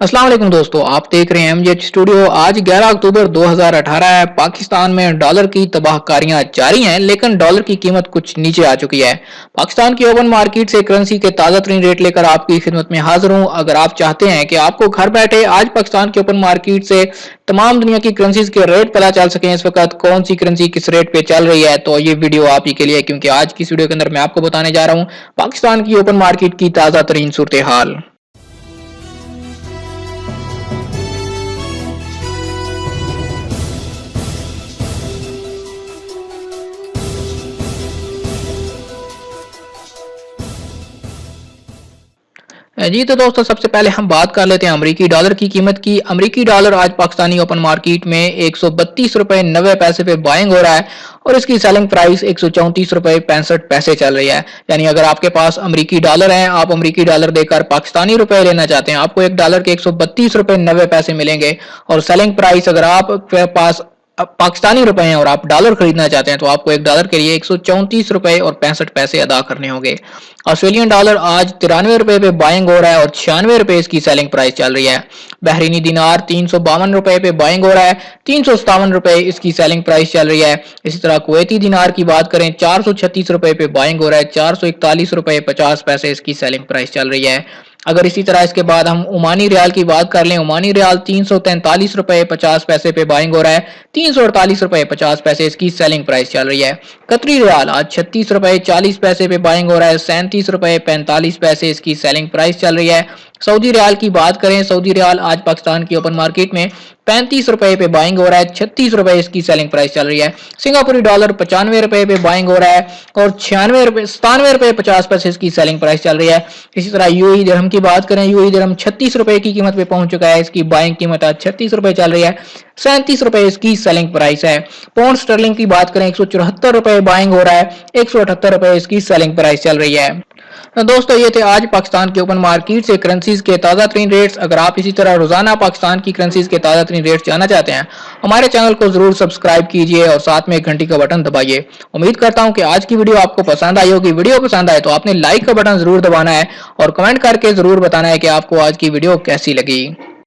अस्सलाम वालेकुम दोस्तों, आप देख रहे हैं एमजेएच स्टूडियो। आज 11 अक्टूबर 2018 है। पाकिस्तान में डॉलर की तबाहकारियां जारी हैं, लेकिन डॉलर की कीमत कुछ नीचे आ चुकी है। पाकिस्तान की ओपन मार्केट से करेंसी के ताज़ा तरीन रेट लेकर आपकी खिदमत में हाजिर हूं। अगर आप चाहते हैं कि आपको घर बैठे आज पाकिस्तान की ओपन मार्केट से तमाम दुनिया की करेंसीज के रेट पता चल सके, इस वक्त कौन सी करेंसी किस रेट पे चल रही है, तो ये वीडियो आप ही के लिए, क्योंकि आज की इस वीडियो के अंदर मैं आपको बताने जा रहा हूँ पाकिस्तान की ओपन मार्केट की ताज़ा तरीन सूरत हाल। जी तो दोस्तों, सबसे पहले हम बात कर लेते हैं अमरीकी डॉलर की कीमत की। अमरीकी डॉलर आज पाकिस्तानी ओपन मार्केट में 132 रुपए 90 पैसे पे बाइंग हो रहा है और इसकी सेलिंग प्राइस 134 रुपए 65 पैसे चल रही है। यानी अगर आपके पास अमरीकी डॉलर है, आप अमरीकी डॉलर देकर पाकिस्तानी रुपए लेना चाहते हैं, आपको एक डॉलर के 132 रुपए 90 पैसे मिलेंगे। और सेलिंग प्राइस अगर आपके पास पाकिस्तानी रुपए हैं और आप डॉलर खरीदना चाहते हैं, तो आपको एक डॉलर के लिए 134 रुपए 65 पैसे अदा करने होंगे। ऑस्ट्रेलियन डॉलर आज 93 रुपए पे बाइंग हो रहा है और 96 रुपए इसकी सेलिंग प्राइस चल रही है। बहरीनी दिनार 352 रुपए पे बाइंग हो रहा है, 357 रुपए इसकी सेलिंग प्राइस चल रही है। इसी तरह कुवैती दिनार की बात करें, 436 रुपए पे बाइंग हो रहा है, 441 रुपए 50 पैसे इसकी सेलिंग प्राइस चल रही है। अगर इसी तरह इसके बाद हम ओमानी रियाल की बात कर लें, ओमानी रियाल 343 रुपए 50 पैसे पे बाइंग हो रहा है, 348 रुपए 50 पैसे इसकी सेलिंग प्राइस चल रही है। कतरी रियाल आज 36 रुपए 40 पैसे पे बाइंग हो रहा है, 37 रुपए 45 पैसे इसकी सेलिंग प्राइस चल रही है। सऊदी रियाल की बात करें, सऊदी रियाल आज पाकिस्तान की ओपन मार्केट में 35 रुपए पे बाइंग हो रहा है, 36 रुपए इसकी सेलिंग प्राइस चल रही है। सिंगापुरी डॉलर 95 रुपए पे बाइंग हो रहा है और 97 रुपए 50 पैसे इसकी सेलिंग प्राइस चल रही है। इसी तरह यूएई दिरहम की बात करें, यूएई दिरहम 36 रुपए की कीमत पे पहुंच चुका है, इसकी बाइंग कीमत आज 36 रुपए चल रही है, 37 रुपए इसकी सेलिंग प्राइस है। पाउंड स्टर्लिंग की बात करें, 174 रुपए बाइंग हो रहा है, 178 रुपए इसकी सेलिंग प्राइस चल रही है। तो दोस्तों, ये थे आज पाकिस्तान के ओपन मार्केट से करेंसीज के ताज़ा तरीन रेट्स। अगर आप इसी तरह रोजाना पाकिस्तान की करेंसीज के ताज़ा तरीन रेट्स जानना चाहते हैं, हमारे चैनल को जरूर सब्सक्राइब कीजिए और साथ में घंटी का बटन दबाइए। उम्मीद करता हूं कि आज की वीडियो आपको पसंद आई होगी। वीडियो पसंद आए तो आपने लाइक का बटन जरूर दबाना है और कमेंट करके जरूर बताना है कि आपको आज की वीडियो कैसी लगी।